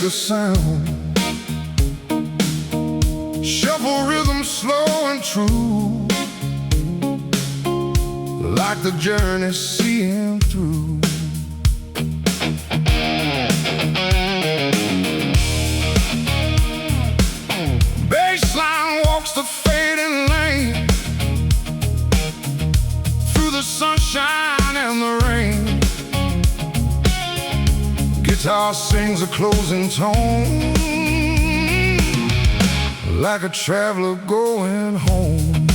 a sound. Shuffle rhythm slow and true, like the journey seeing through. Bassline walks the fading lane, through the sunshine and the rain. Guitar sings a closing tone, like a traveler going home.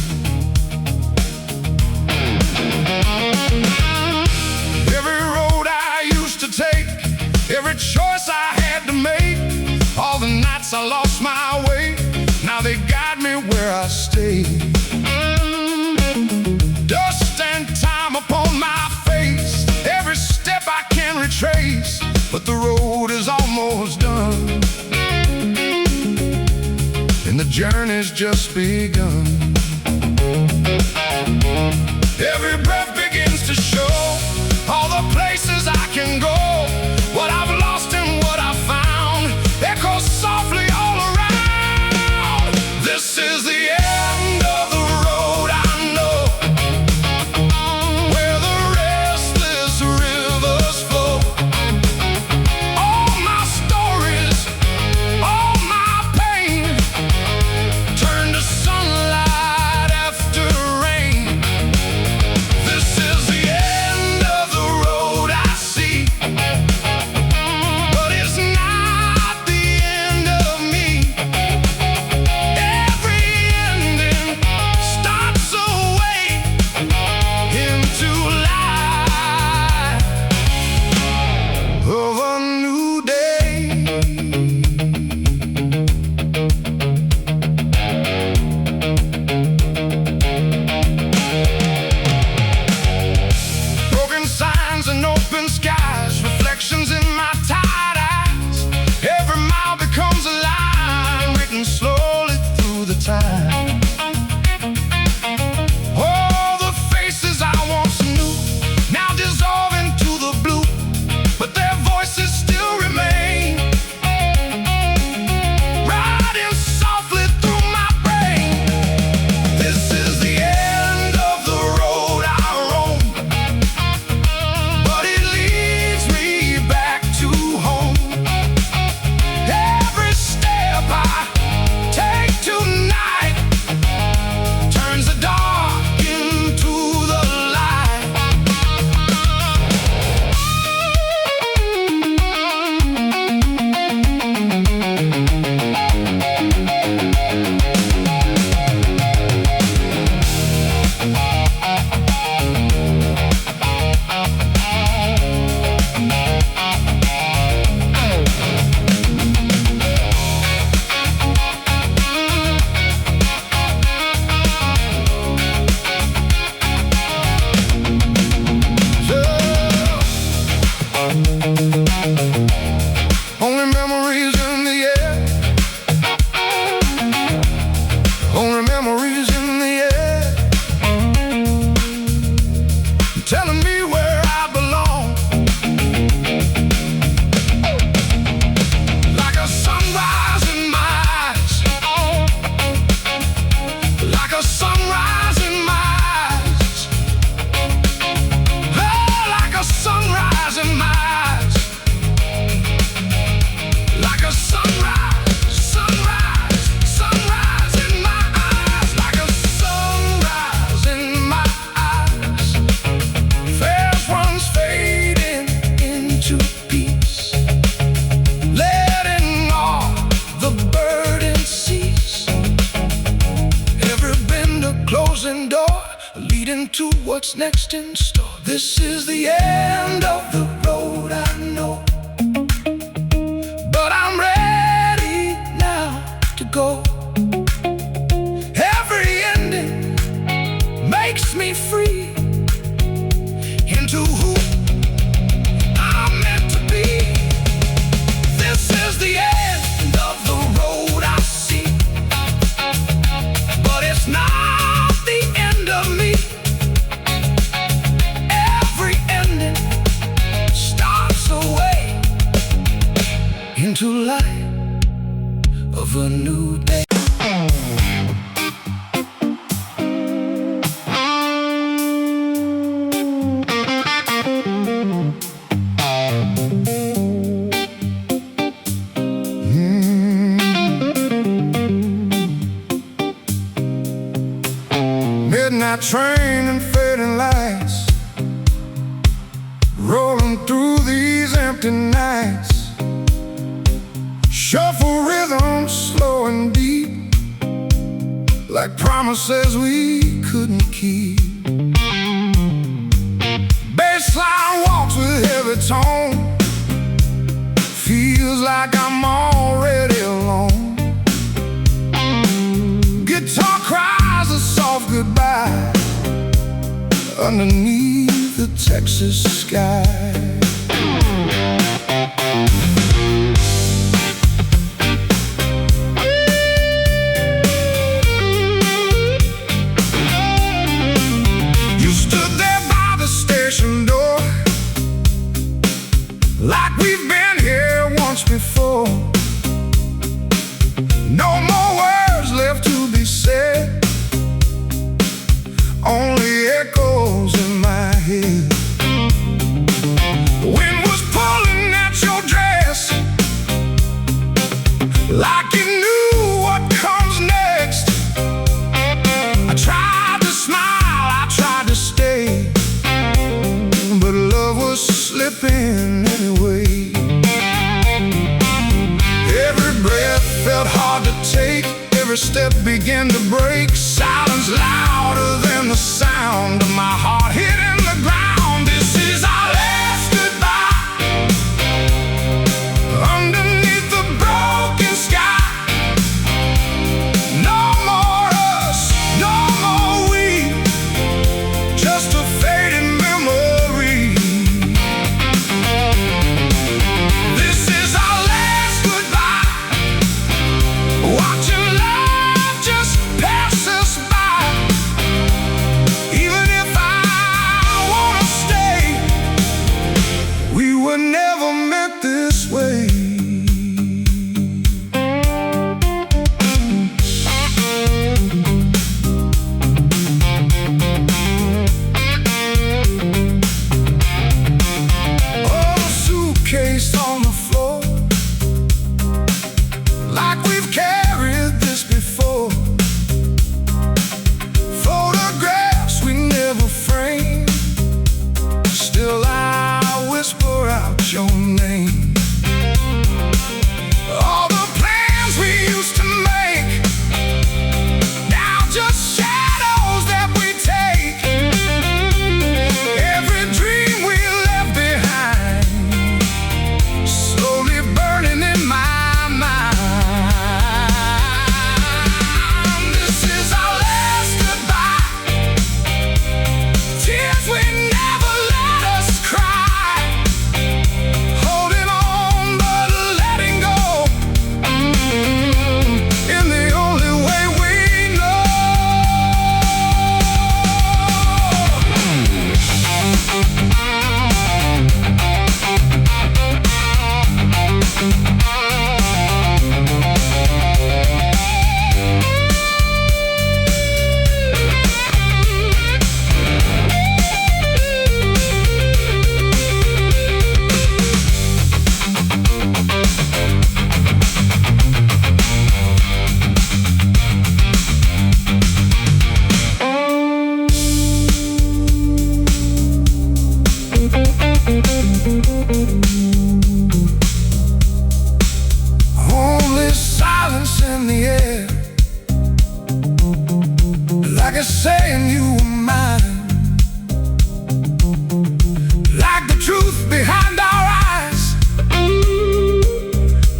Every road I used to take, every choice I had to make, all the nights I lost my way, now they guide me where I stay. Dust and time upon my face, every step I can retrace, but the road is almost done, and the journey's just begun. Every breath begins to show all the places I can go. What I've lost and what I found echoes softly all around. This is the end of the road I know, where the restless rivers flow. All my stories, all my pain, turn to sunlight after rain. This is the end of the road I see, but it's not the end of me. Every ending starts a way into life of a new day. Broken signs and open skies, reflections in my tired eyes. Every mile becomes a line written slowly through the time. All the faces I once knew now dissolve into the blue, but their voices still remain, riding softly through my brain. This is the end of the road I roam, but it leads me back to home. Every step I take tonight turns the dark into the light. Only memories in the air, only memories in the air, telling me where I belong. Like a sunrise in my eyes, like a sunrise in my eyes, oh, like a sunrise in my eyes, like a sunrise, sunrise, sunrise in my eyes, like a sunrise in my eyes. Fairs once fading into peace, letting all the burden cease. Every bend a closing door, leading to what's next in store. This is the end of the road I know, but I'm ready now to go. Every ending makes me free into who I'm meant to be. This is the end of the road I see, but it's not the end of me. Every ending Strolling through these empty nights, shuffle rhythms slow and deep, like promises we couldn't keep. Bassline walks with heavy tone, feels like I'm already alone. Guitar cries a soft goodbye underneath the Texas sky. You stood there by the station door, like we've been here once before. No more words left to be said, only echoes in my head. The wind was pulling at your dress, like you knew what comes next. I tried to smile, I tried to stay, but love was slipping anyway. Every breath felt hard to take, every step began to break. Silence louder than the sound of my heart hitting the ground. This is our last goodbye underneath the broken sky. No more us, no more we, just a fading memory. This is our last goodbye, watching love just pass us by. Even if I wanna stay, we were never meant this way. Oh, suitcase on the floor, like we've carried this before. Photographs we never framed, still I whisper out your name. All the plans we used to make, now just shadows that we take. Every dream we left behind, slowly burning in my mind. This is our last goodbye, tears we never let us cry. Holding on but letting go, in the only way we know. Only silence in the air, like it's saying you were mine. Like the truth behind our eyes,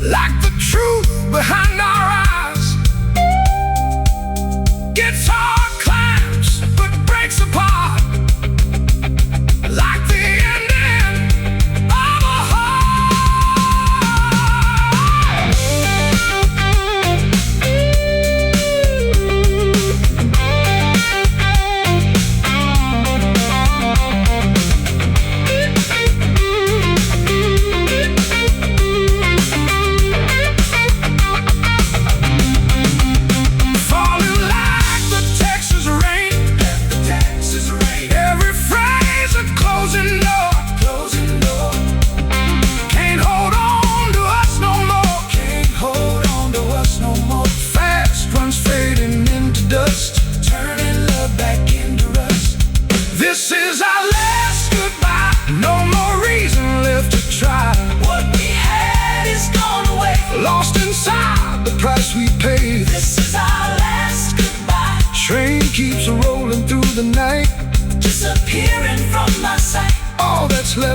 like the truth behind our eyes. Guitar climbs but breaks apart, like the ending of a heart.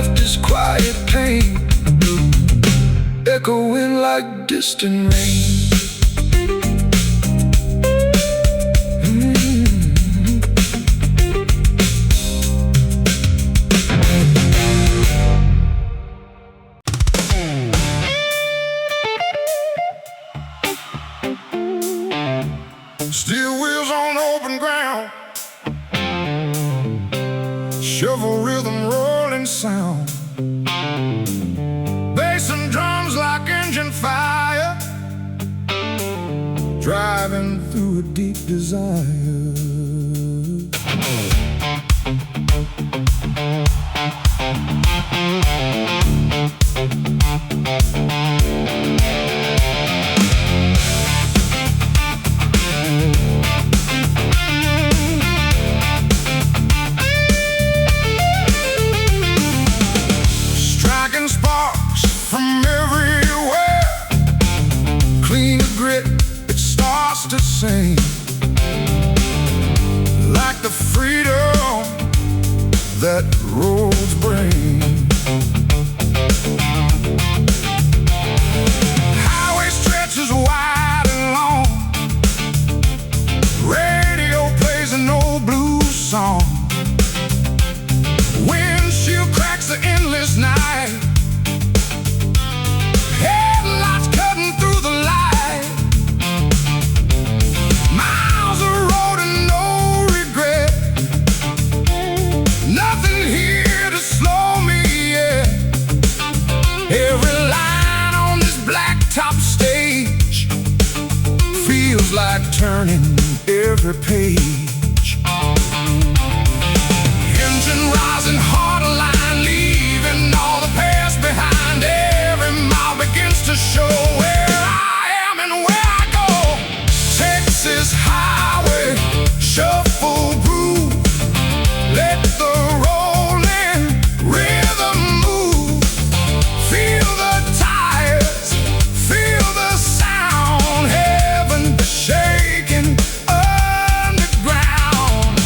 left is quiet pain, echoing like distant rain. Steel wheels on open ground, shovel rhythm, rolling sound, bass and drums like engine fire, driving through a deep desire. To sing like the freedom that roads bring. Highway stretches wide and long, radio plays an old blues song, windshield cracks the endless night, headlights cutting through the light. Every line on this blacktop stage feels like turning every page. Engine rising, heart aligned, leaving all the past behind. Every mile begins to show where I am and where I go. Texas highway, shuffle groove, let the rolling rhythm move. Feel the tires, feel the sound, heaven shaking underground.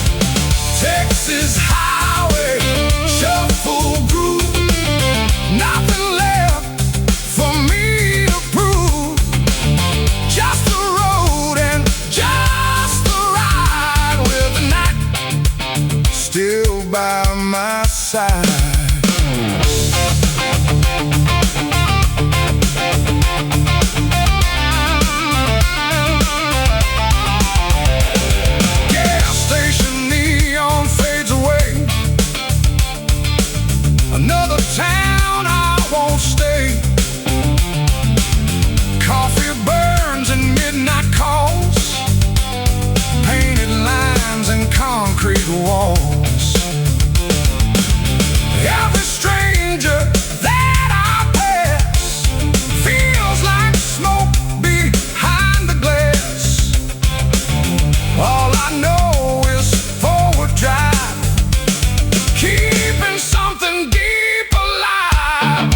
Texas highway, shuffle groove, nothing left for me to prove. Just the road and just the ride, with the night still by my side. Another town I won't stay. Coffee burns and midnight calls, painted lines and concrete walls. Every stranger that I pass feels like smoke behind the glass. All I know is forward drive, keeping something deep alive.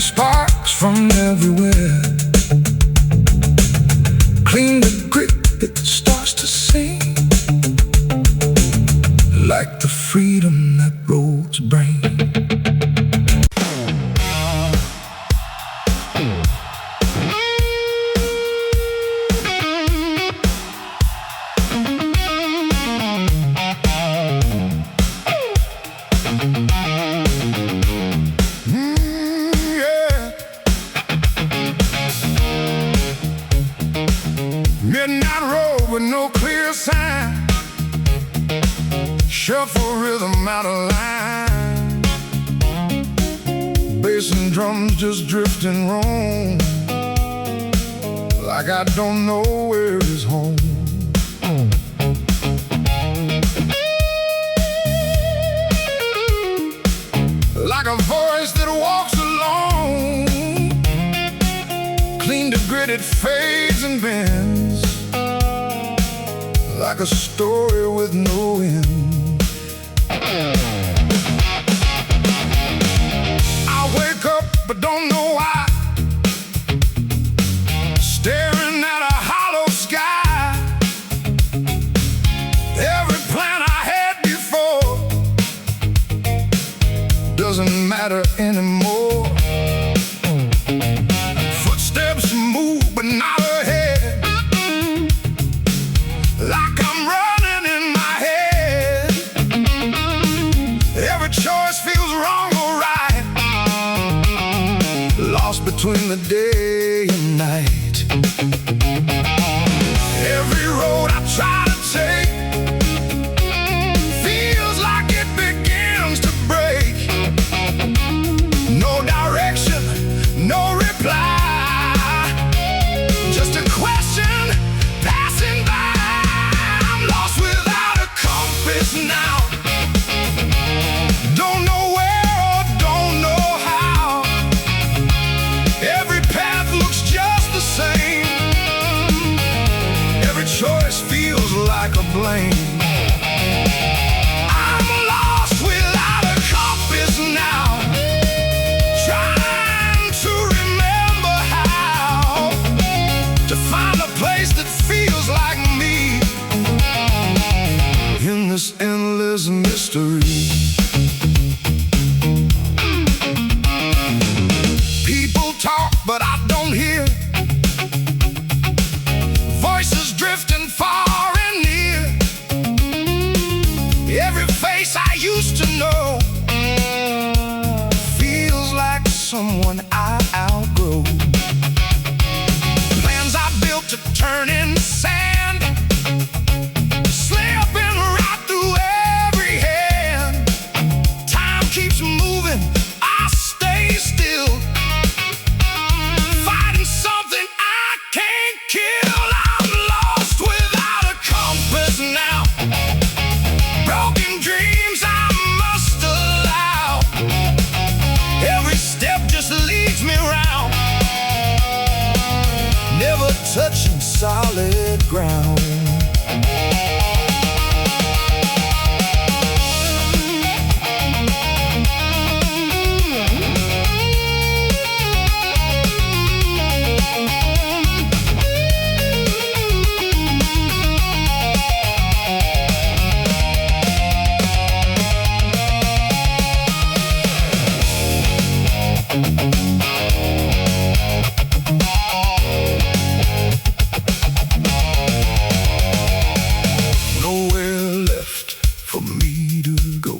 sparks from everywhere. Clean the grit, it starts to sing, like the freedom that roads bring. Midnight road with no clear sign, shuffle rhythm out of line, bass and drums just drifting wrong, like I don't know where is home. Like a voice that walks alone, clean to grit, it fades and bends, like a story with no end. I wake up but don't know why, staring at a hollow sky. Every plan I had before doesn't matter anymore. Footsteps move but not ahead, like I'm running in my head. Every choice feels wrong or right, lost between the day and night. Every road I try to take feels like it begins to break. No direction, no reply, just a question passing by. I'm lost without a compass now, don't know where or don't know how. Every path looks just the same, every choice feels like a blame. I'm lost without a compass now, trying to remember how to find a place that feels like me in this endless mystery. People talk but I don't hear, voices drifting far and near. Every face I used to know feels like someone I outgrow. Plans I built to turn in sand, slipping right through every hand. Time keeps moving, I stay still, fighting something I can't kill. I'm lost without a compass now, broken dreams I must allow. Every step just leads me round, never touching solid ground. Nowhere left for me to go,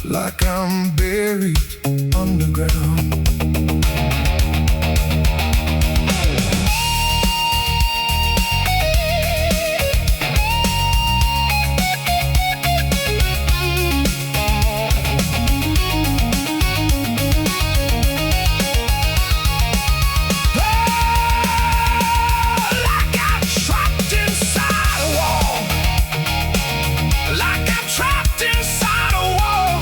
like I'm buried underground. Like I'm trapped inside a wall, like I'm trapped inside a wall.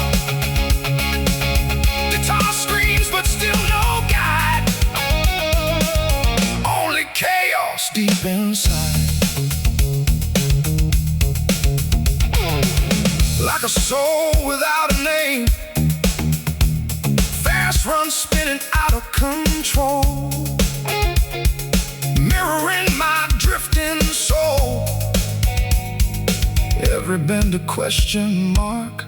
Guitar screams but still no guide, only chaos deep inside. Like a soul without a name, lights run spinning out of control, mirroring my drifting soul. Every bend a question mark,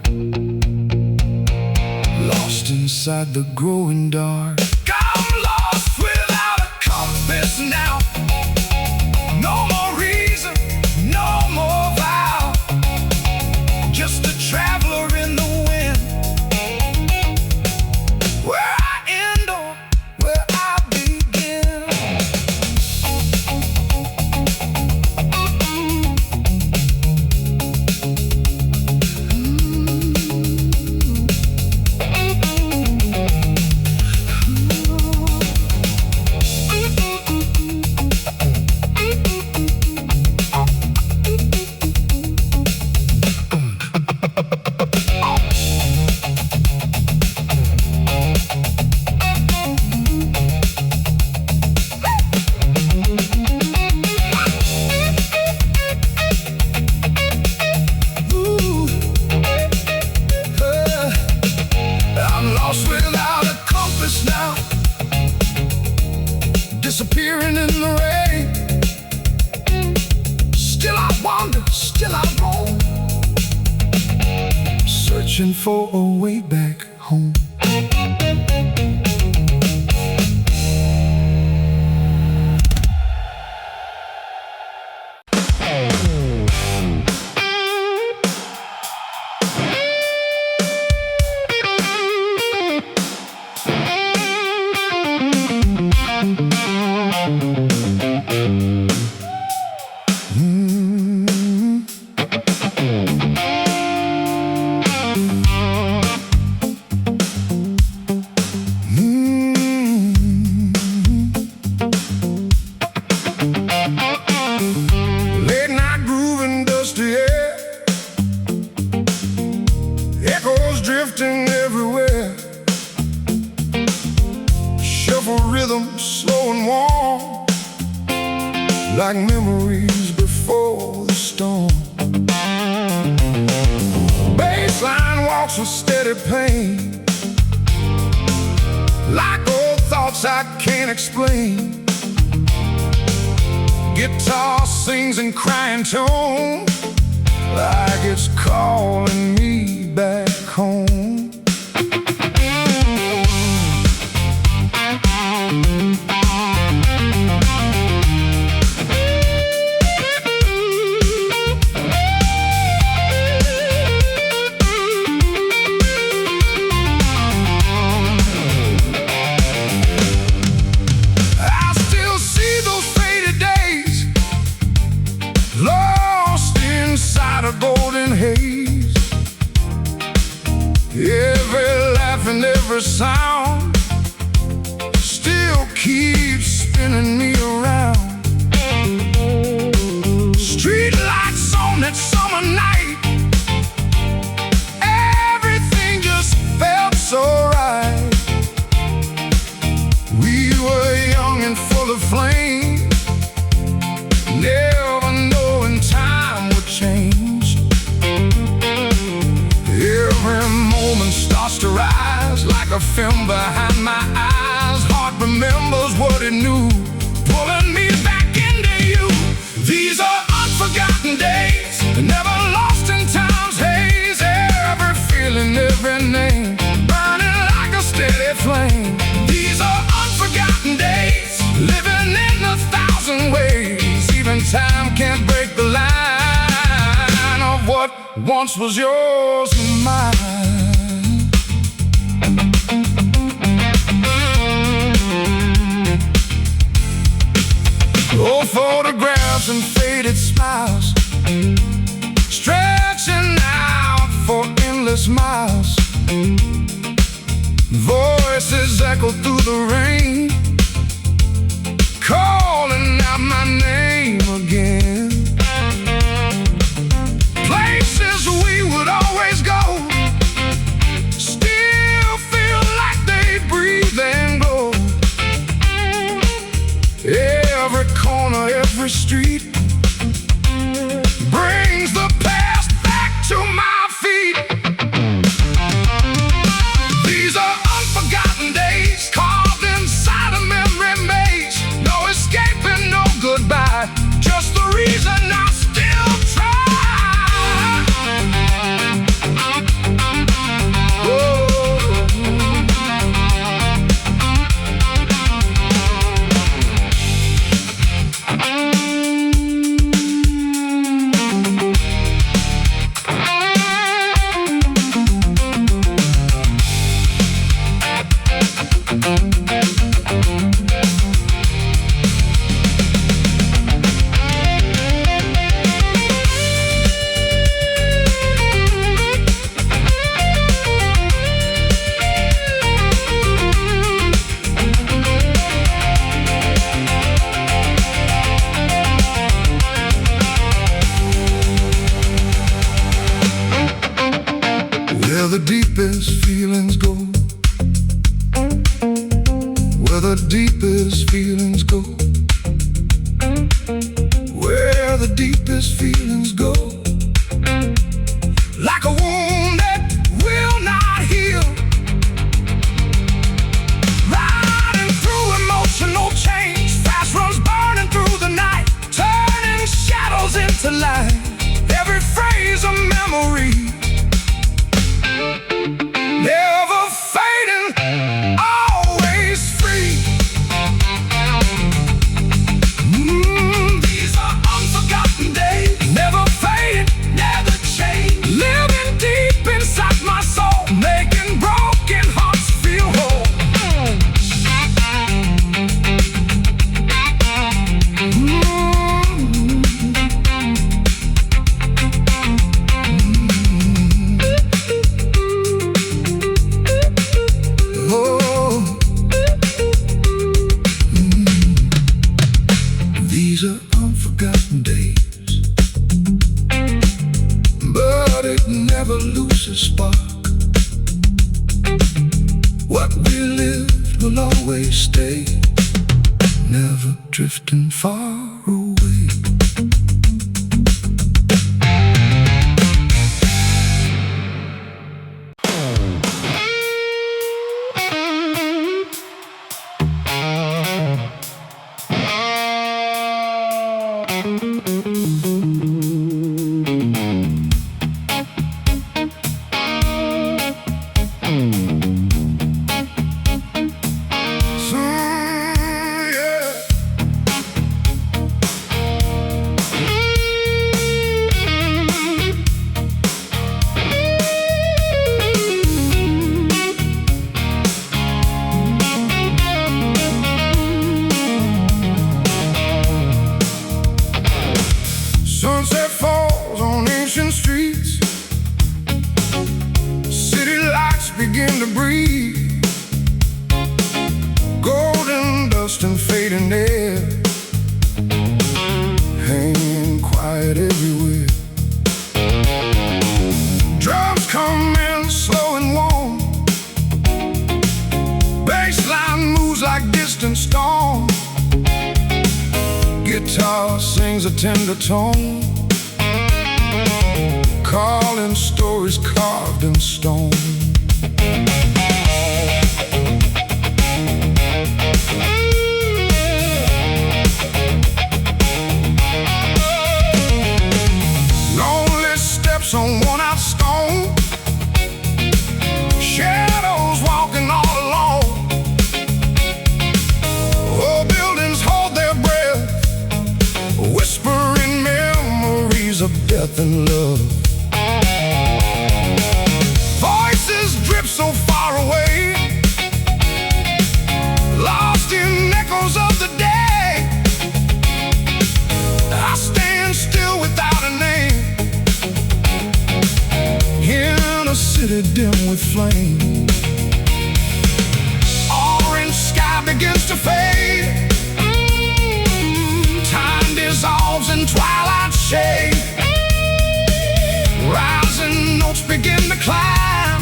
lost inside the growing dark. I'm lost without a compass now. No more reason, no more vow. Just a traveler in the wind. Where I end or where I begin. Disappearing in the rain. Still I wander, still I roam, searching for a way back home. Late night grooving dusty air, echoes drifting everywhere. Shuffle rhythm slow and warm, like memories before the storm. Bassline walks with steady pain, like old thoughts I can't explain. Guitar sings in crying tone, like it's calling me back home. A golden haze, every laugh and every sound still keeps spinning me around. Street lights on that summer night, everything just felt so right. We were young and full of flame, never knowing time would change. Every moment starts to rise, like a film behind my eyes. Heart remembers what it knew, pulling me back into you. These are unforgotten days, never lost in time's haze. Every feeling, every name, burning like a steady flame. These are unforgotten days, living in 1,000 ways. Even time can't break the line of what once was yours and mine. Old photographs and faded smiles, stretching out for endless miles. Voices echo through the rain, calling out my name again. Places we would always go, still feel like they breathe and glow. Every corner, every street brings the past back to my feet. These are unforgotten days. Where the deepest feelings go, where the deepest feelings go, where the deepest feelings go. Like a wound that will not heal, riding through emotional change, fast runs burning through the night, turning shadows into light. Every phrase a memory, never fading, always free. These are unforgotten days, never fading, never change. Living deep inside my soul, making broken hearts feel whole. These are unforgotten days, but it never loses spark. What we lived will always stay, never drifting far away. Sunset falls on ancient streets, city lights begin to breathe, golden dust and fading air, hanging quiet everywhere. Drums come in slow and warm, bassline moves like distant storm, guitar sings a tender tone, calling stories carved in stone. Lonely steps on worn-out stone, shadows walking all alone. Old buildings hold their breath, whispering memories of death and love. Voices drip so far away, lost in echoes of the day. I stand still without a name, in a city dim with flame. Orange sky begins to fade, time dissolves in twilight shade. Rising notes begin to climb,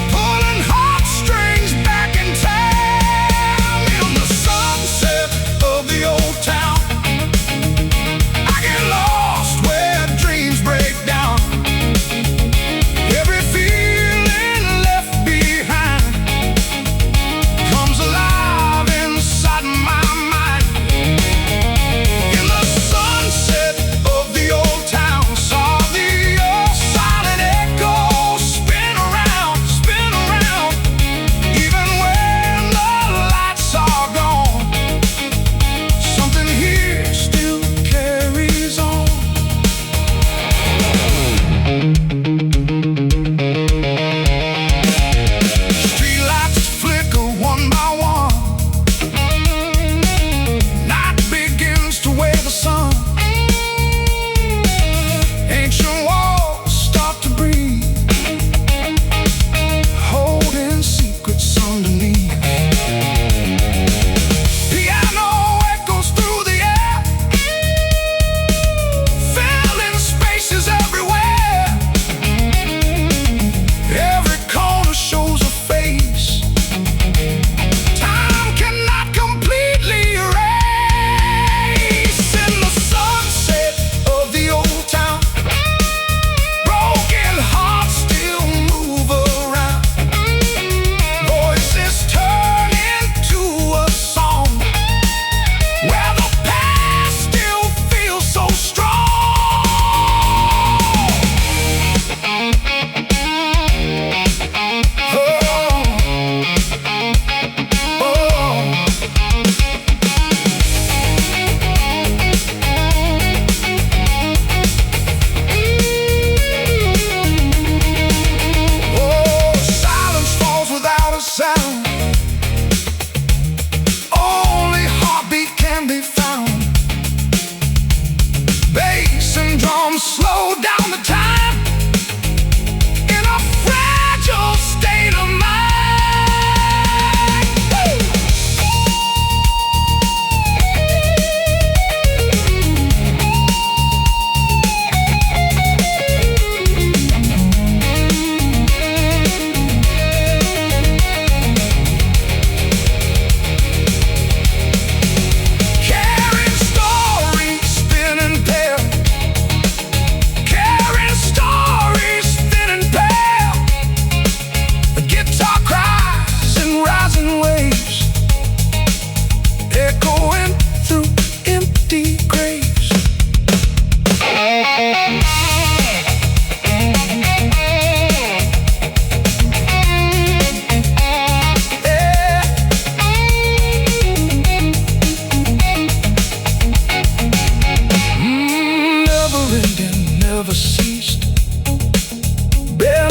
pulling heartstrings back in time. In the sunset of the old town, I get lost where dreams break down. Every feeling left behind comes alive inside my mind. In the sunset of the old town, saw the old silent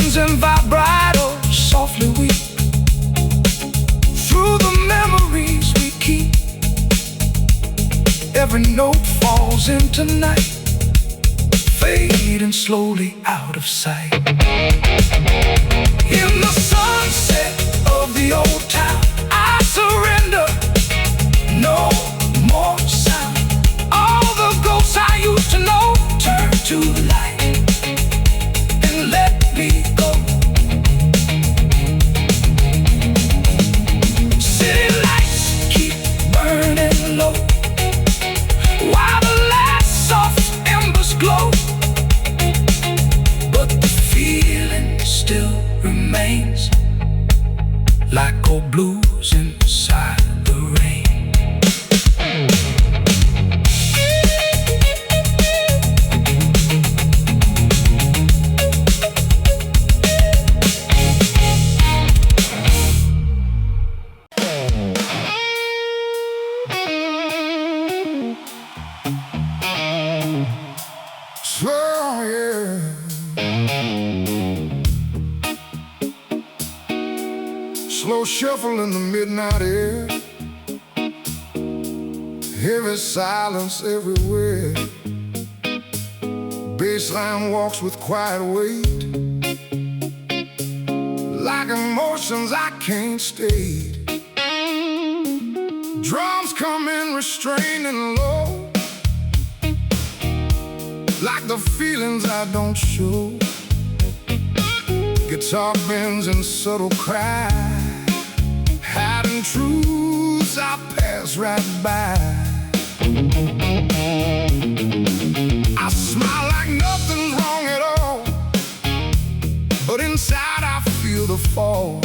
winds and vibrato softly weep through the memories we keep. Every note falls into night, fading slowly out of sight. In the sunset of the old town, I surrender. No more sound. All the ghosts I used to know turn to light and let me go. City lights keep burning low while the last soft embers glow, but the feeling still remains like old blues inside the rain. Slow shuffle in the midnight air, heavy silence everywhere. Bassline walks with quiet weight, like emotions I can't state. Drums come in restrained and low, like the feelings I don't show. Guitar bends in subtle cries, hiding truths I pass right by. I smile like nothing's wrong at all, but inside I feel the fall.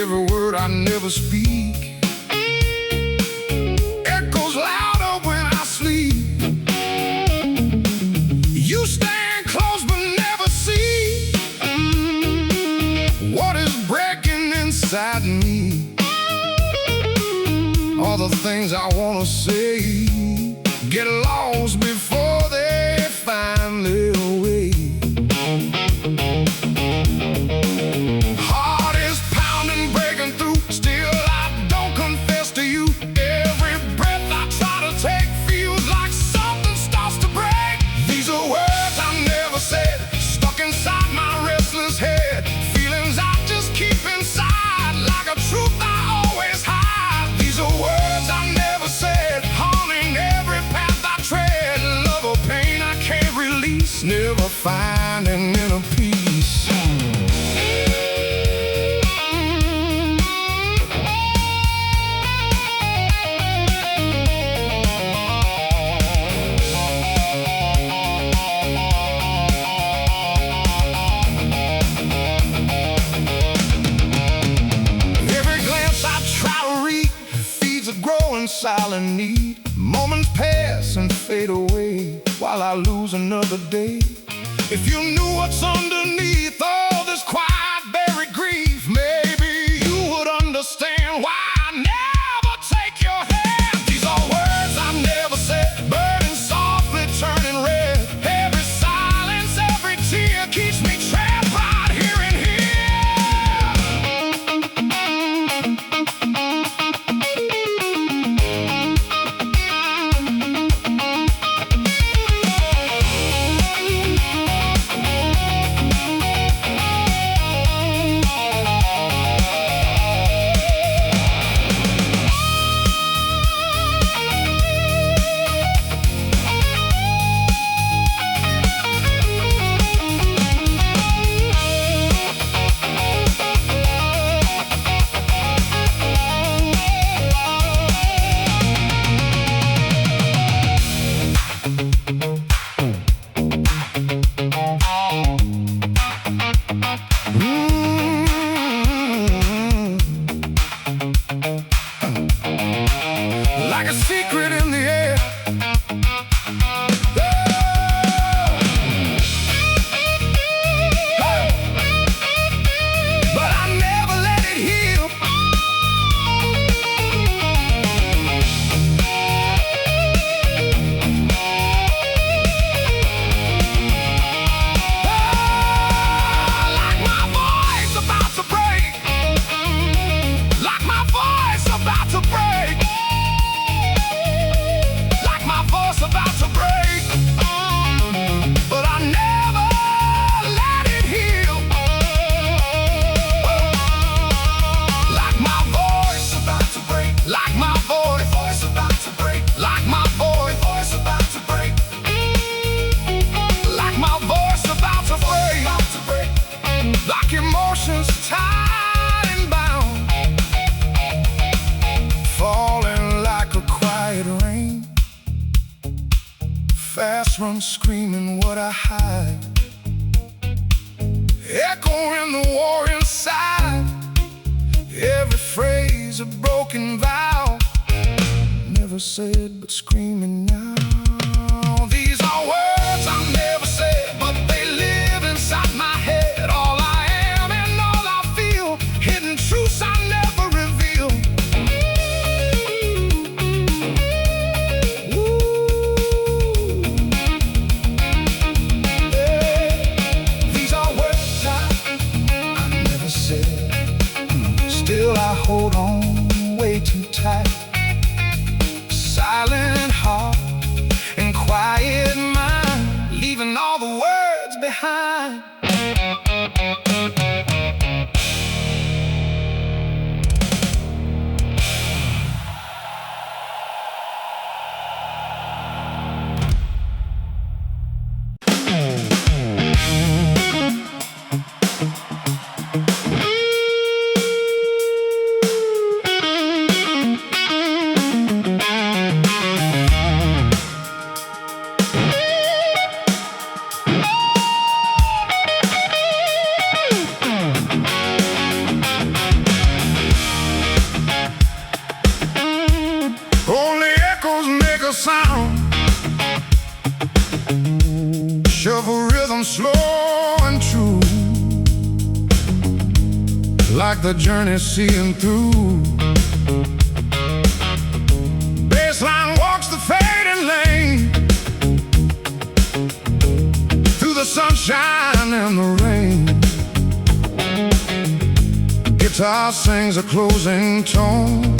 Every word I never speak echoes louder when I sleep. You stand close but never see what is breaking inside me. All the things I wanna say get lost before they find their way. Heart is pounding, breaking through, still I don't confess to you. Every breath I try to take feels like something starts to break. These are words I never said, stuck inside my restless head. Feelings I just keep inside, like a truth I always hide. These are words I never said, haunting every path I tread. Love or pain I can't release, never finding inner peace. Every glance I try to read feeds a growing silent need. Moments pass and fade away while I lose another day. If you knew what's underneath all this quiet buried grief, maybe you would understand why I never take your hand. These are words I never said, burning softly, turning red. Every silence, every tear keeps me trapped right here and here. emotions tied and bound, falling like a quiet rain. Fast run screaming what I hide, echoing the war inside. Every phrase a broken vow, never said but screaming now. These are words I never said, but they live inside my head. All I am and all I feel, hidden truths I never reveal. These are words I never said, still I hold on way too tight. Silent heart and quiet mind, leaving all the words behind. Only echoes make a sound, shuffle rhythm slow and true, like the journey seeing through. Bassline walks the fading lane, through the sunshine and the rain. Guitar sings a closing tone,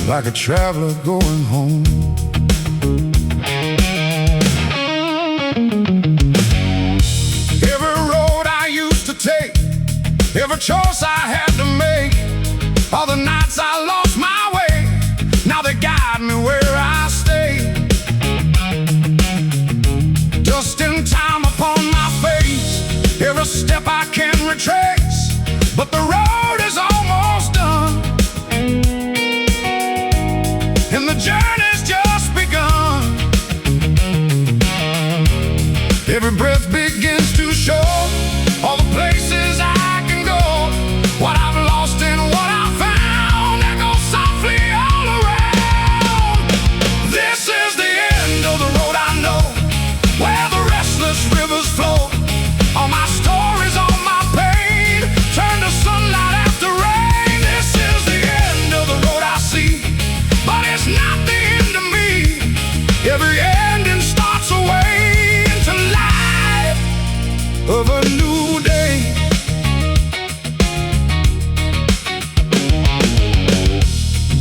like a traveler going home. Every road I used to take, every choice I had to make, all the nights I lost my way, now they guide me where I stay. Dust in time upon my face, every step I can retrace, but the road is almost done, and the journey's just begun. Every breath begins to show all the places I can go, what I've lost and what I found, echo softly all around. This is the end of the road I know, where the restless rivers flow. All my stories, all my pain, turn to sunlight after rain. This is the end of the road I see, but it's not the end of me. Every ending starts a way into life of a new day.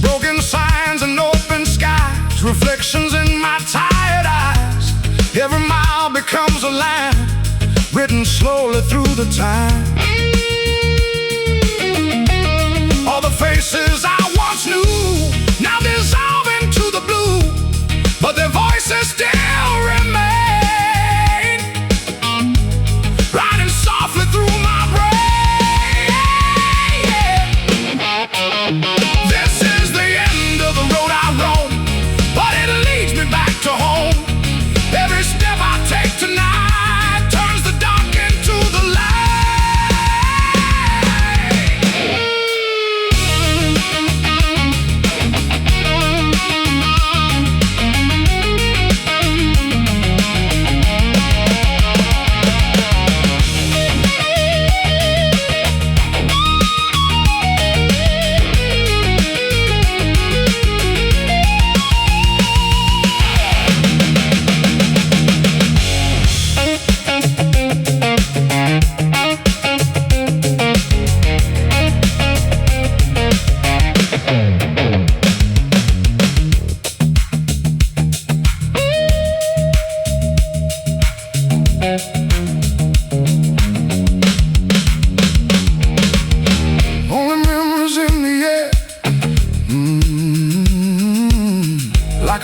Broken signs and open skies, reflections in my tired eyes. Every mile becomes a line, written slowly through the time. All the faces I once knew now dissolve into the blue, but their voices still remain, riding softly through my brain. This is the end of the road I roam, but it leads me back to home. Every step I take tonight turns the dark into the light.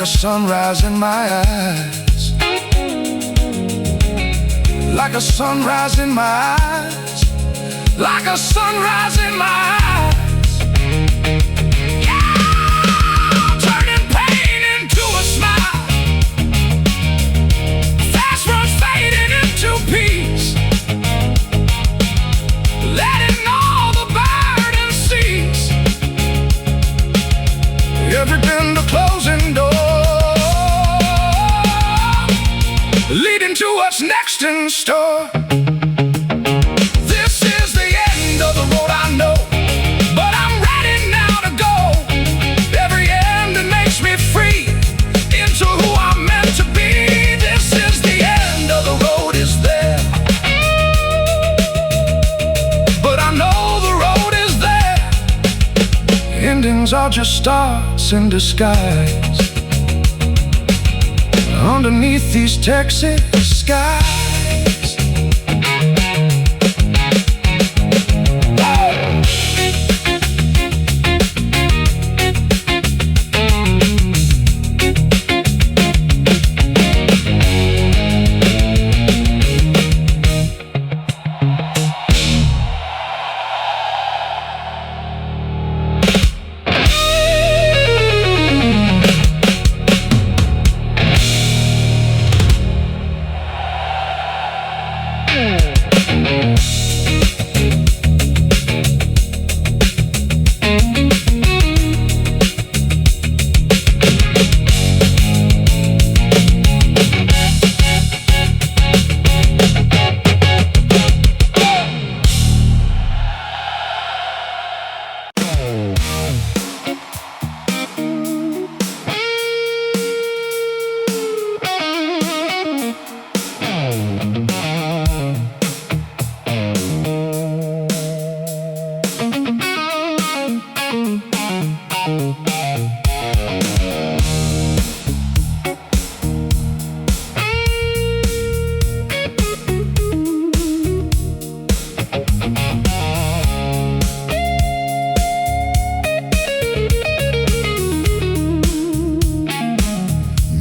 sunrise in my eyes, like a sunrise in my eyes, like a sunrise in my eyes. Yeah, turning pain into a smile, fast runs fading into peace, letting all the burden cease. Every bend a closing door, leading to what's next in store. This is the end of the road I know, but I'm ready now to go. Every ending makes me free into who I'm meant to be. This is the end of the road is there, but I know the road is there. Endings are just starts in disguise underneath these Texas skies.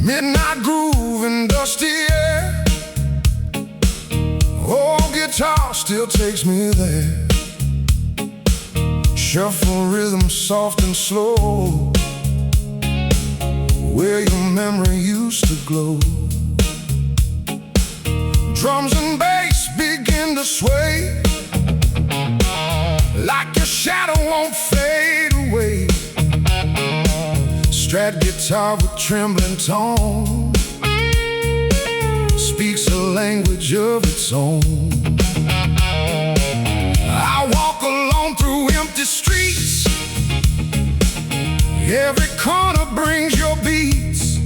Midnight groove and dusty air, old guitar still takes me there. Shuffle rhythm soft and slow, where your memory used to glow. Drums and bass begin to sway, like your shadow won't fade away. Strat guitar with trembling tone speaks a language of its own. I walk alone through empty streets, every corner brings your beats.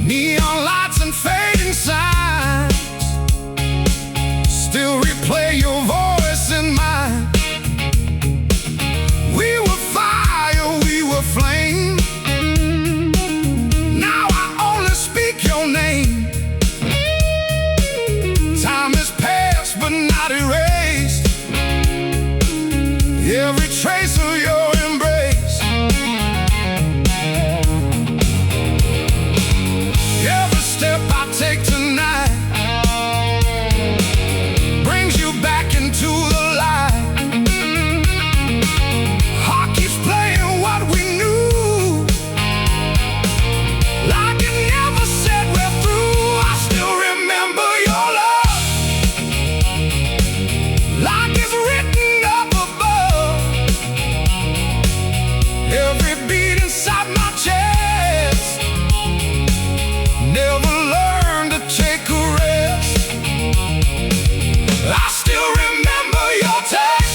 Neon lights and fading signs still replay your voice in mine. We were fire, we were flame, now I only speak your name. Time has passed but not erased every trace of your embrace. Every step I take tonight brings you back into the light. Heart keeps playing what we knew, like it never said we're through. I still remember your love, like it's written up above. Every beat inside my chest, never learned to take a rest. I still remember your touch,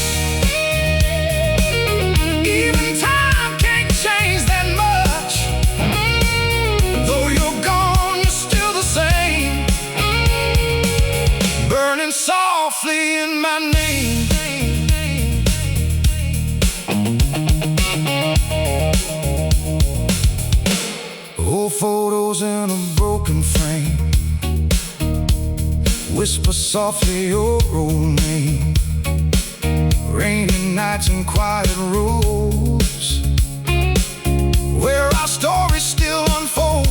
even time can't change that much. Though you're gone, you're still the same, burning softly in my name. Old photos in a broken frame whisper softly your old name. Rainy nights and quiet roads where our story still unfolds.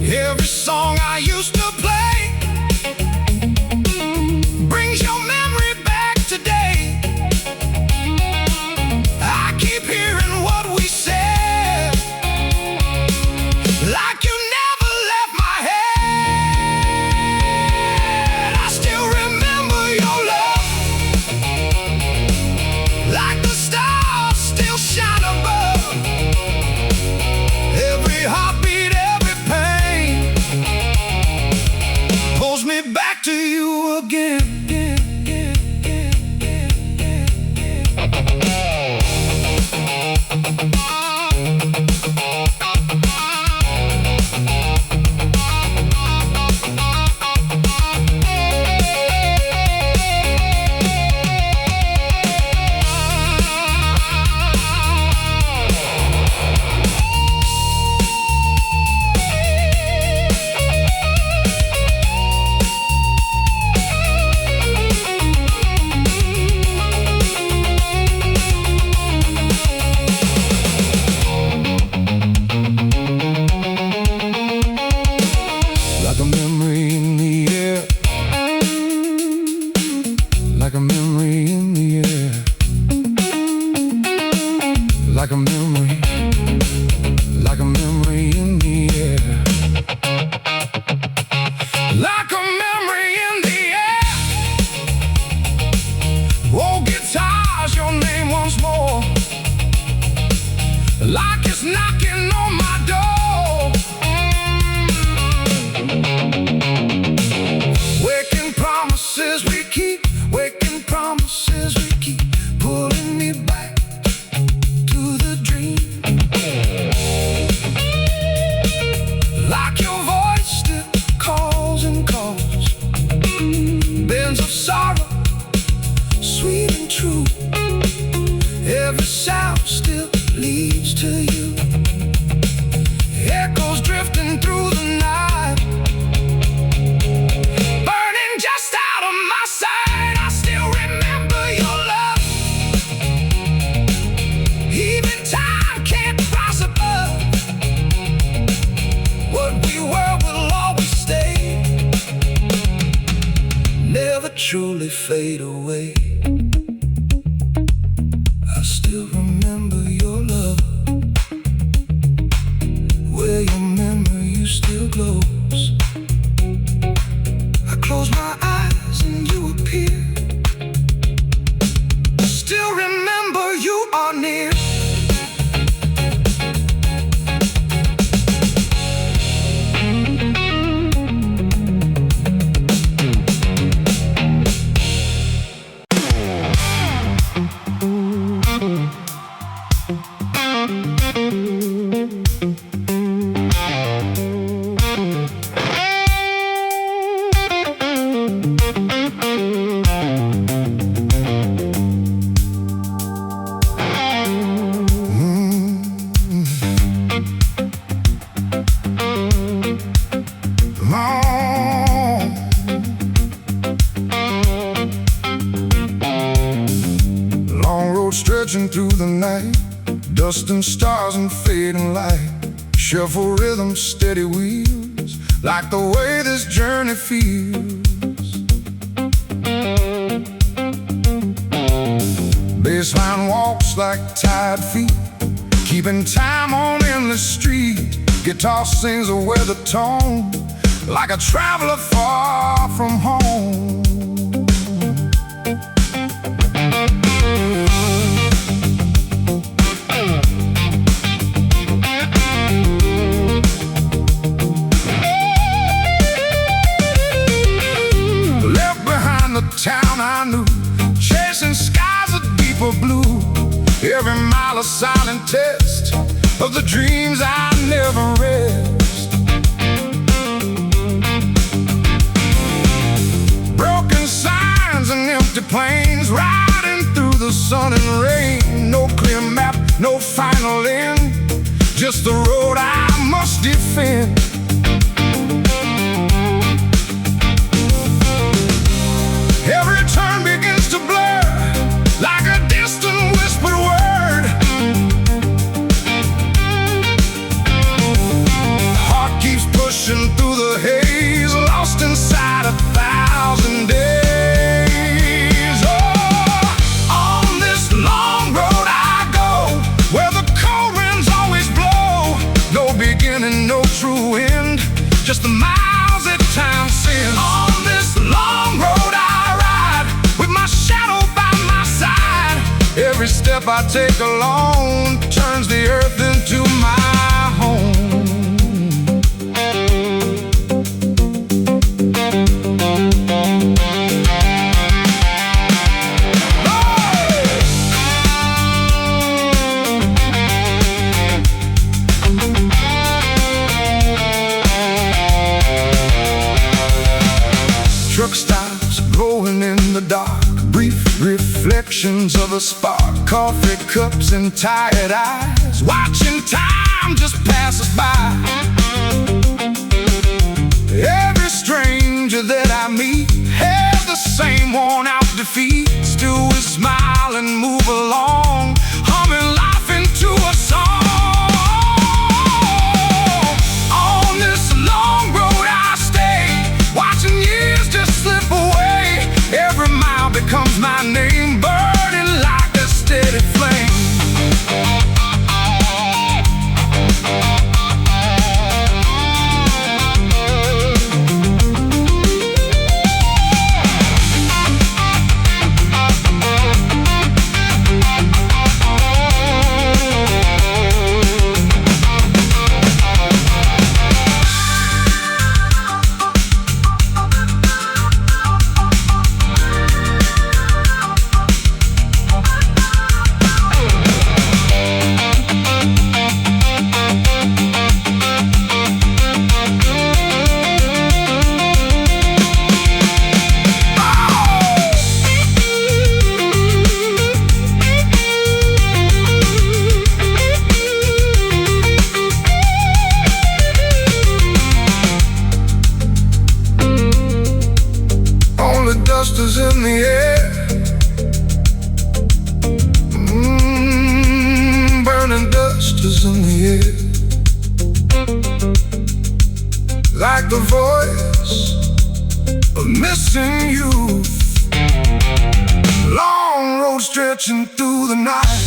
Every song I used used to play brings your memory back today. I keep hearing what we said, like you never left my head. I still remember your love, like the stars still shine above. Every heartbeat, every pain pulls me back to you again. Like a memory in the air, like a memory in the air, like a memory, like a memory in the air, like a memory in the air. Oh, guitars, your name once more, like it's knocking on my door. Waking promises we keep, waking promises we keep, pulling me back to the dream. Like your voice still calls and calls, bends of sorrow, sweet and true. Every sound still leads to you. Echoes drifting through the night, burning just out of my sight. I still remember your love. Even time can't rise above. What we were will always stay, never truly fade away. I still remember your love, where your memory still glows. I close my eyes and you appear. Still remember you are near. Stretching through the night, dust and stars and fading light, shuffle rhythm, steady wheels, like the way this journey feels. Baseline walks like tired feet, keeping time on endless street. Guitar sings a weather tone, like a traveler far from home. Town I knew, chasing skies of deeper blue. Every mile a silent test of the dreams I never rest. Broken signs and empty planes, riding through the sun and rain. No clear map, no final end, just the road I must defend. Every turn begins to blur, like a distant whispered word. Heart keeps pushing through the haze, step I take alone turns the earth into my home. Truck stops glowing in the dark, brief reflections of a spark, coffee cups and tired eyes, watching time just pass us by. Every stranger that I meet has the same worn out defeat. Still we smile and move along, humming life into a song. On this long road I stay, watching years just slip away. Every mile becomes my name, burning like a steady flame. Dust is in the air, burning dust is in the air, like the voice of missing youth. Long road stretching through the night,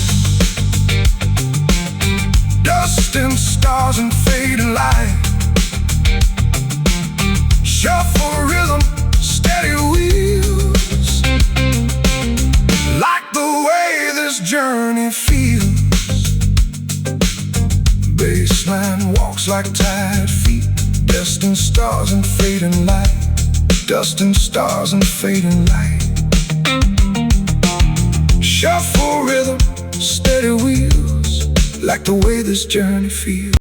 dust and stars and fading light. Shuffle rhythm, steady wheels, like the way this journey feels. Baseline walks like tired feet, dust and stars and fading light, dust and stars and fading light. Shuffle rhythm, steady wheels, like the way this journey feels.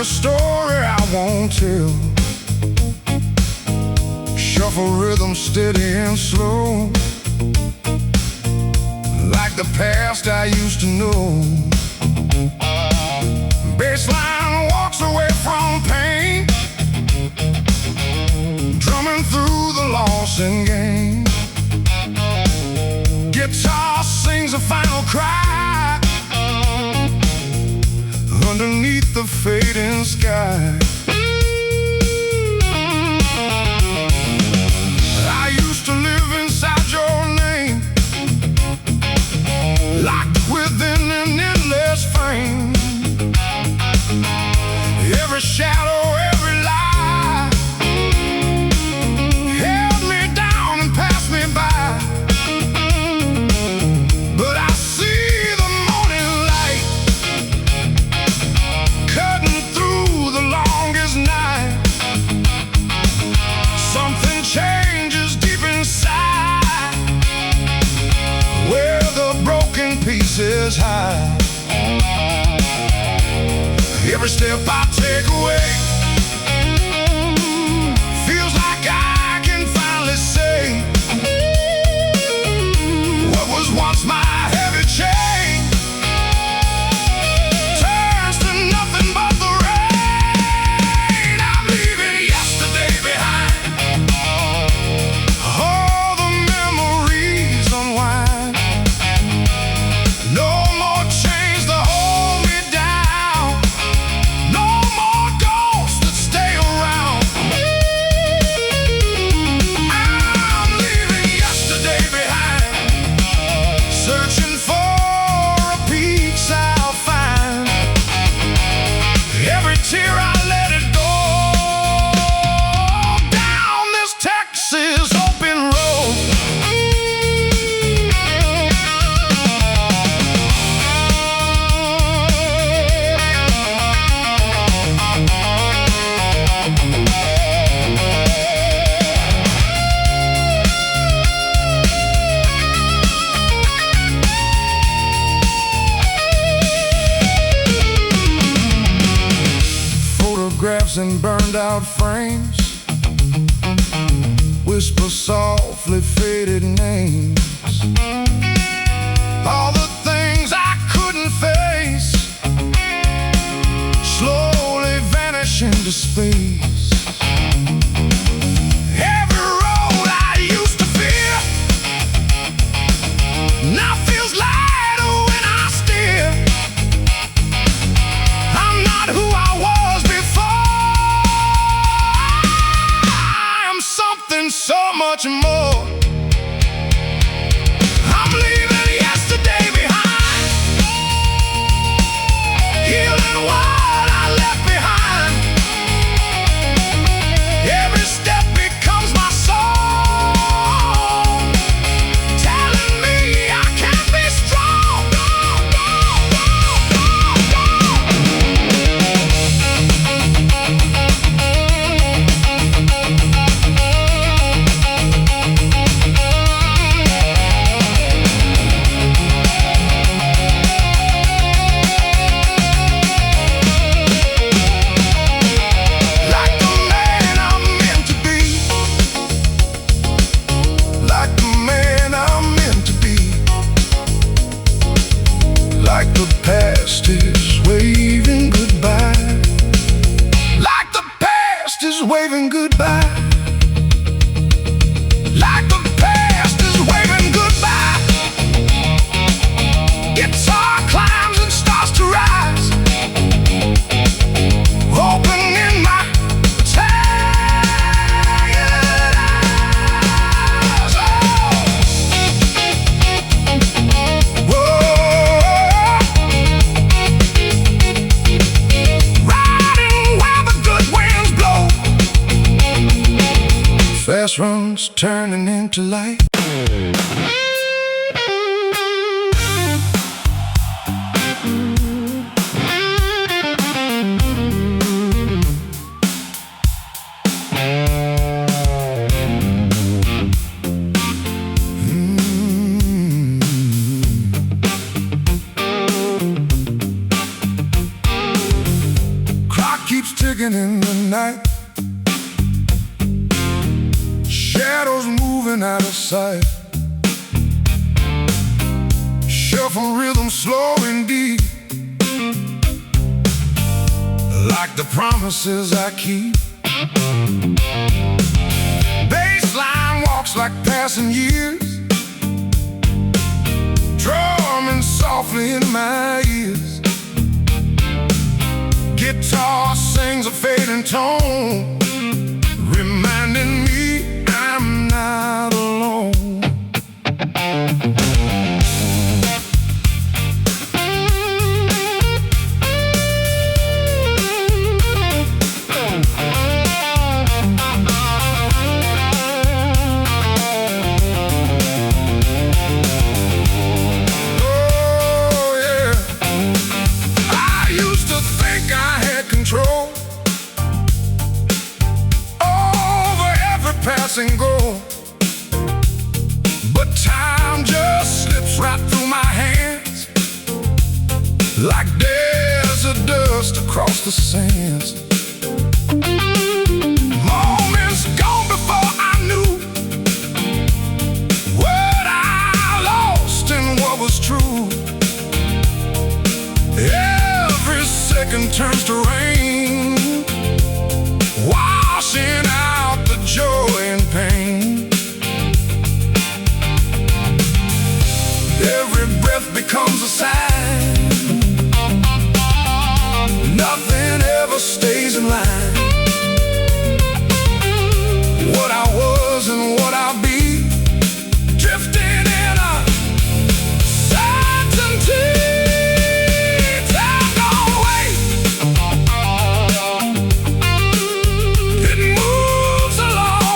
A story I won't tell. Shuffle rhythm steady and slow, like the past I used to know. Bassline walks away from pain, drumming through the loss and gain. Guitar sings a final cry underneath the fading sky. I used to live inside your name, locked within an endless frame. Every shadow, every lie held me down and passed me by. But I see the morning light cutting through the long Every step I take away feels like I can finally say what was once my heavy chain turns to nothing but the rain. I'm leaving yesterday behind. All the memories unwind. No more chains to hold me down. No more ghosts that stay around. I'm leaving yesterday behind, searching for a peace I'll find. Every tear I let it go down this Texas open road. Photographs in burned out frames whisper softly faded names. All the things I couldn't face slowly vanish into space. Every road I used to fear now feels lighter when I steer. I'm not who I was before. I am something so much more. I'm leaving yesterday behind, healing what I left behind. Every step becomes my song, telling me I can be strong. Like the man I'm meant to be, like the man I'm meant to be, like the past is waving goodbye, like the past is waving goodbye, like the past is waving goodbye. Guitar climbs and starts to rise, opening my tired eyes. Oh. Whoa. Riding where the good winds blow, fast runs turning into light. Clock keeps ticking in the night, shadows moving out of sight. Shuffle rhythm slow and deep, like the promises I keep. Bassline walks like passing years, drumming softly in my ears. Guitar sings a fading tone, reminding me I'm not alone. Oh yeah, I used to think I had control over every passing goal, but time just slips right through my hands, like desert dust across the the sands. Moments gone before I knew what I lost and what was true. Every second turns to rain, washing out the joy and pain. Every breath becomes a sign. Nothing ever stays in line. What I was and what I'll be, drifting in a certainty. Time gone away, it moves along.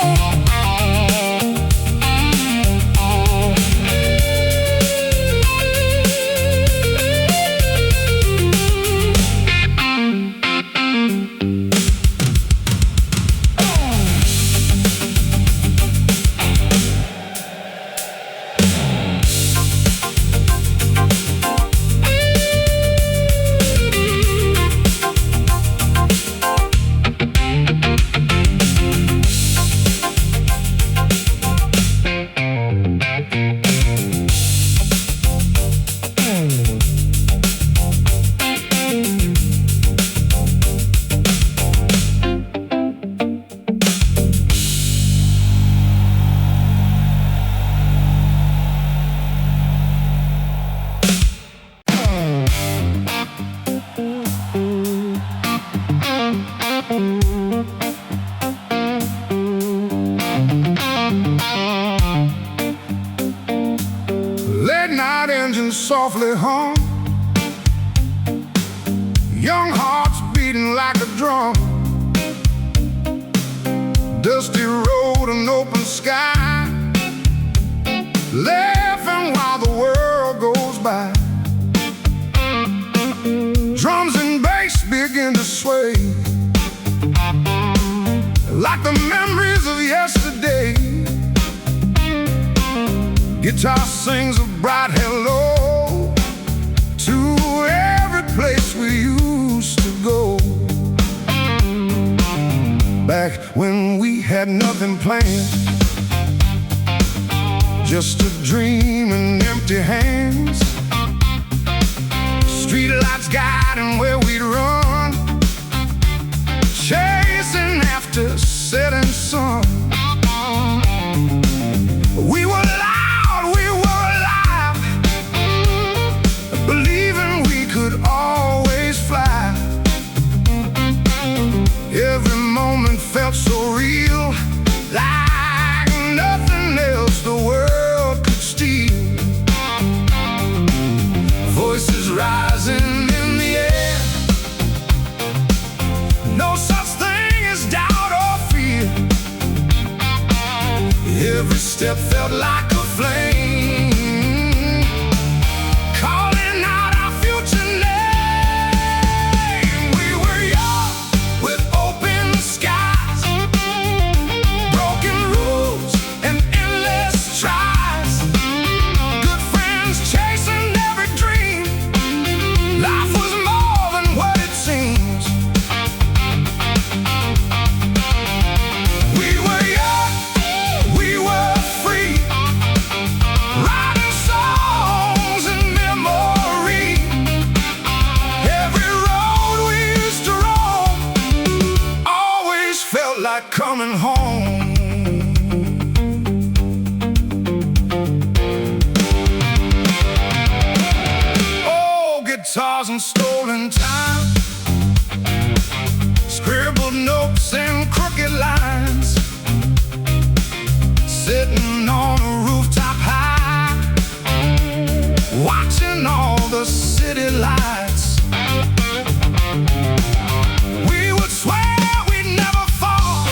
Late night engines softly hum, young hearts beating like a drum. Dusty road and open sky, laughing while the world goes by. Drums and bass begin to sway, like the memories of yesterday. Guitar sings a bright hello to every place we used to go. Back when we had nothing planned, just a dream and empty hands. Streetlights guiding where we'd run, chasing after setting sun. We were loud, we were alive, believing we could always fly. Every moment felt so real, like nothing else the world could steal. Voices rising in the air, no such thing as doubt or fear. Every step felt like a flame, calling out our future name. We were young with open skies, broken rules and endless tries. Good friends chasing every dream. Life was more than what it seems. We were young, we were free, writing songs in memory. Every road we used to roam always felt like coming home. Oh, guitars and stolen time, scribbled notes and crooked lines, sitting on a rooftop high, watching all the city lights. We would swear we'd never fall,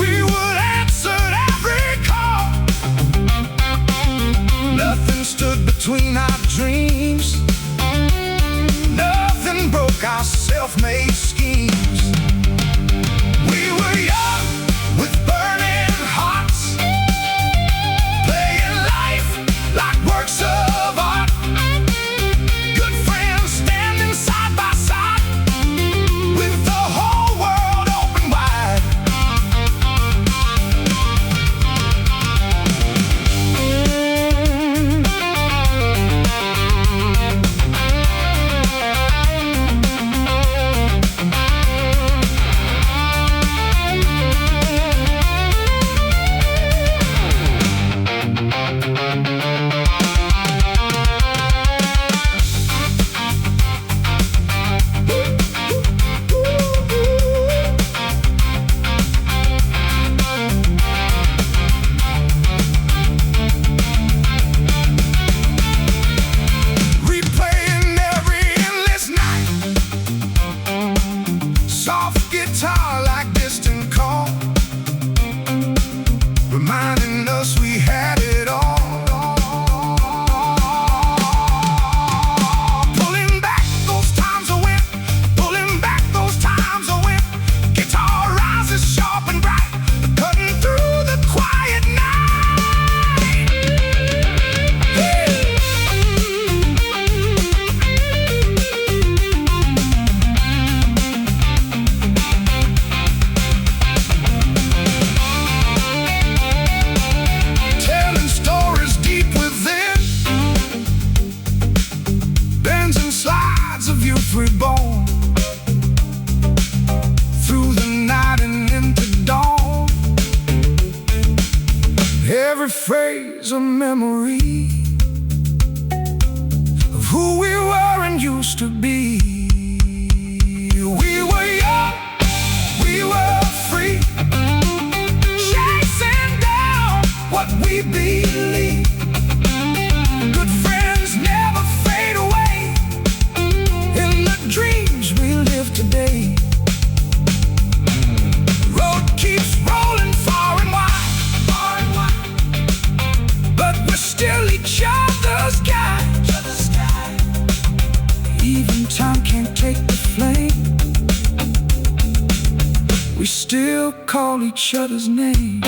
we would answer every call. Nothing stood between our dreams, nothing broke our self-made schemes. every phrase a memory of who we were and used to be. We were young, we were free, chasing down what we believe. Good friends never fade away in the dreams we live today. Road keeps rolling far and wide, but we're still each other's guide. Even time can't take the flame, we still call each other's name.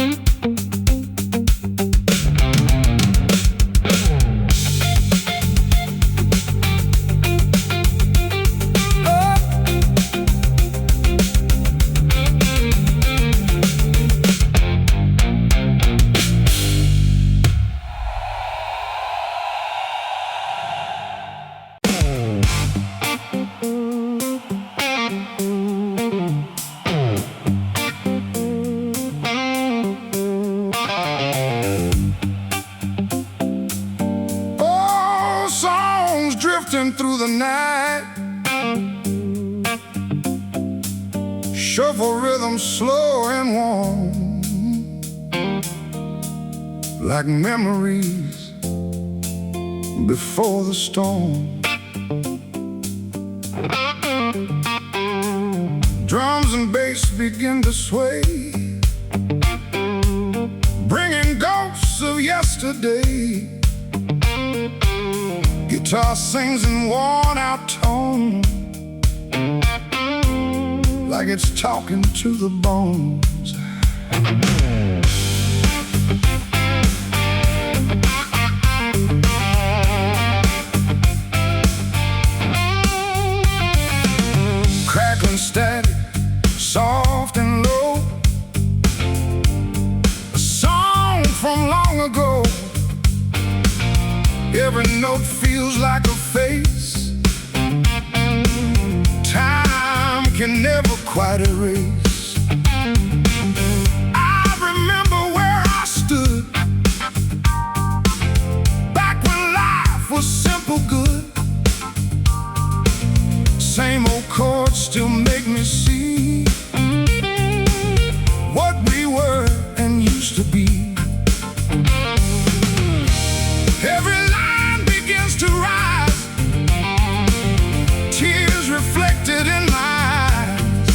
Drifting through the night, shuffle rhythm slow and warm, like memories before the storm. Drums and bass begin to sway, bringing ghosts of yesterday. Guitar sings in worn-out tone, like it's talking to the bones. Crackling static, soft and low, a song from long ago. Every note feels like a face time can never quite erase. I remember where I stood back when life was simple good. Same old chords still make me see what we were and used to be. Every to rise, tears reflected in my eyes.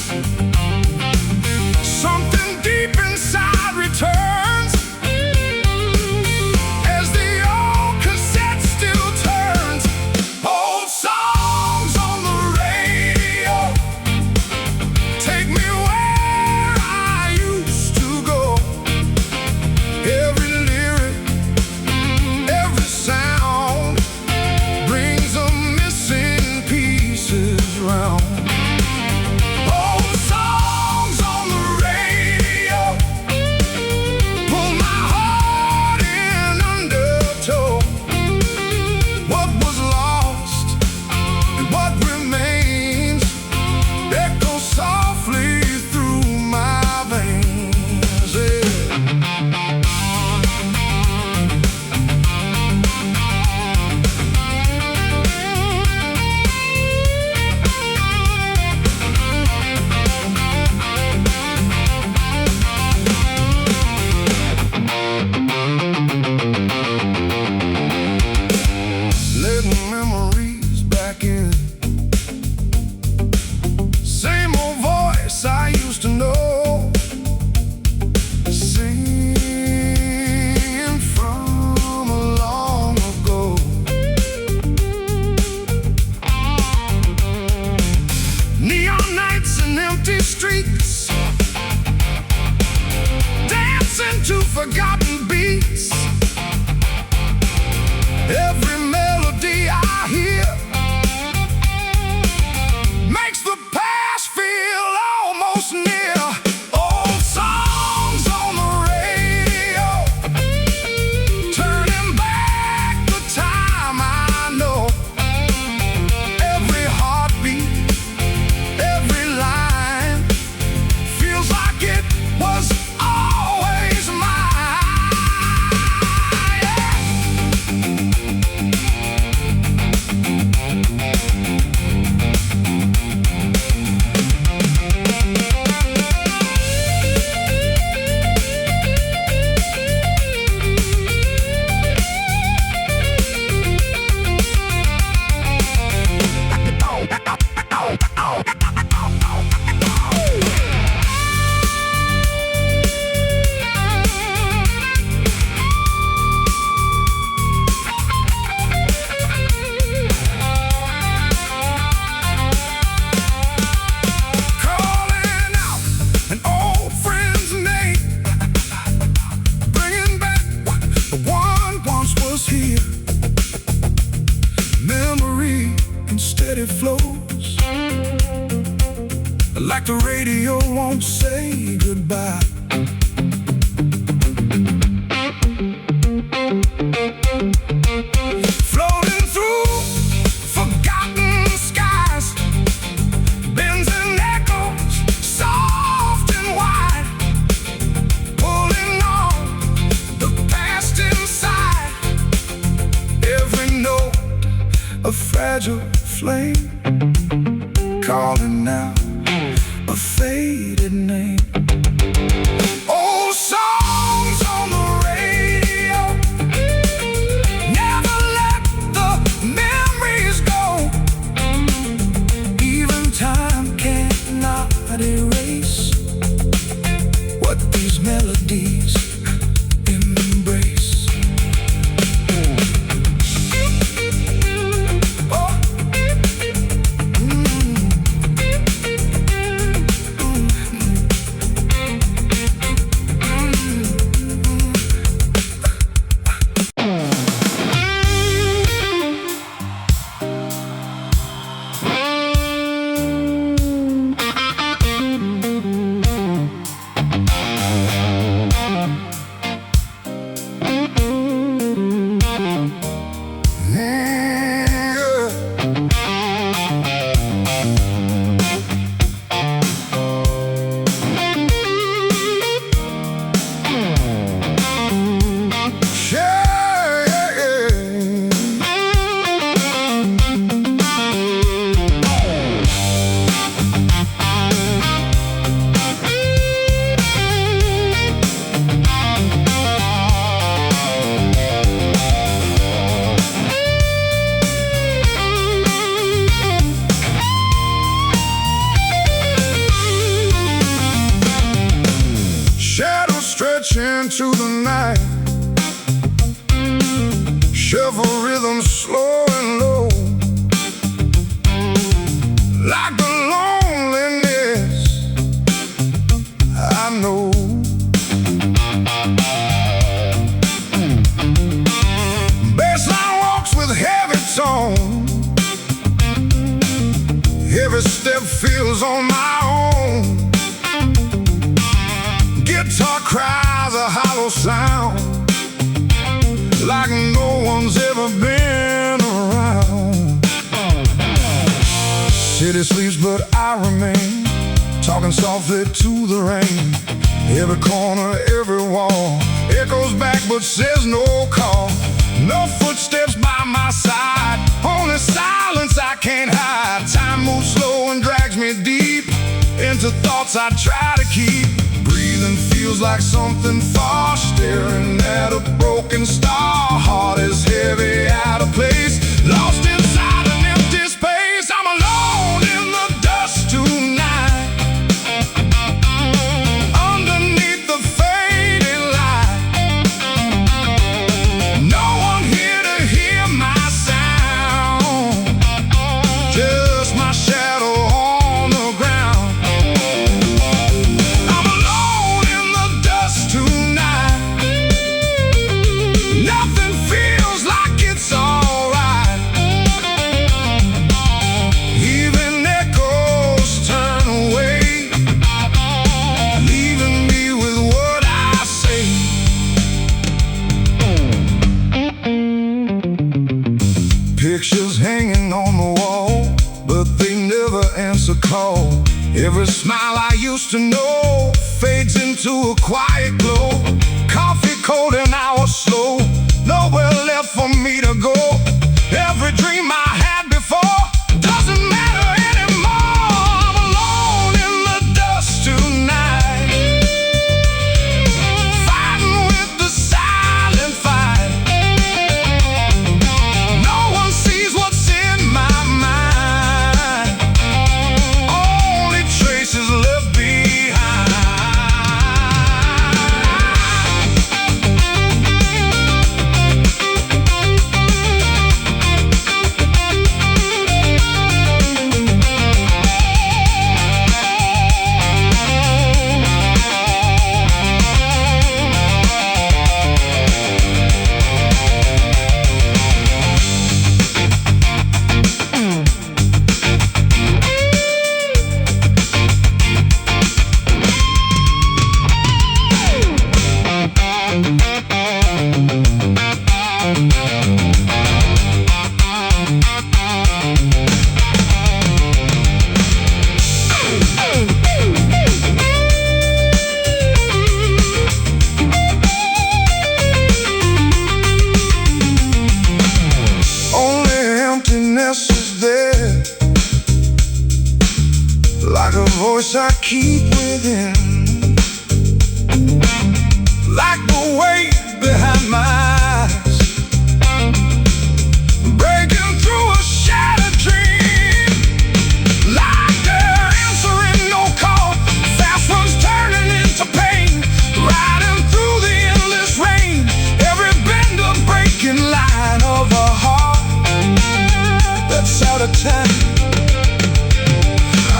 fragile flame, calling out a faded name. Old songs on the radio, never let the memories go. Even time cannot erase what these melodies embrace. Into the night, shuffle rhythm slow and low, like the loneliness I know. Bassline walks with heavy tone, every step feels on my own. Guitar cries a hollow sound, like no one's ever been around. City sleeps but I remain, talking softly to the rain. Every corner, every wall echoes back but says no call. No footsteps by my side, only silence I can't hide. Time moves slow and drags me deep into thoughts I try to keep. Breathing feels like something far, staring at a broken star. Heart is heavy, out of place, lost inside an empty space. I'm alone in the dust tonight, underneath the fading light. No one here to hear my sound, just my shadow on the ground. I'm alone in the dust tonight, nothing feels like it's alright. Even echoes turn away, leaving me with what I say. Pictures hanging on the wall, but they never answer call. Every smile I used to know fades into a quiet glow. Coffee cold and hours slow, nowhere left for me to go. Every dream I had before doesn't matter anymore. I'm alone in the dust tonight, fighting with the silent fight. No one sees what's in my mind, only traces left behind. keep within, like the weight behind my eyes, breaking through a shattered dream, like they're answering no call. Fast ones turning into pain, riding through the endless rain. Every bend a breaking line of a heart that's out of time.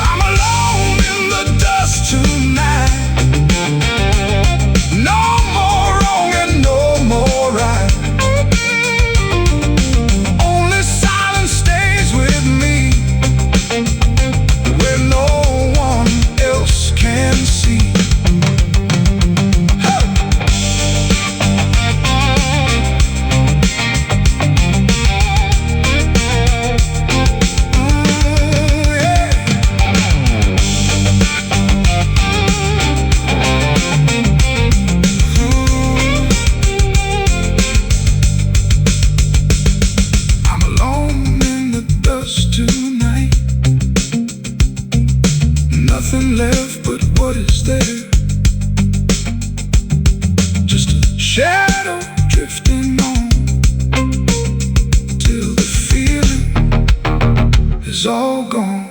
I'm alone in the dust tonight. No more wrong and no more right. Only silence stays with me, where no one else can see. Nothing left but what is there, just a shadow drifting on, till the feeling is all gone.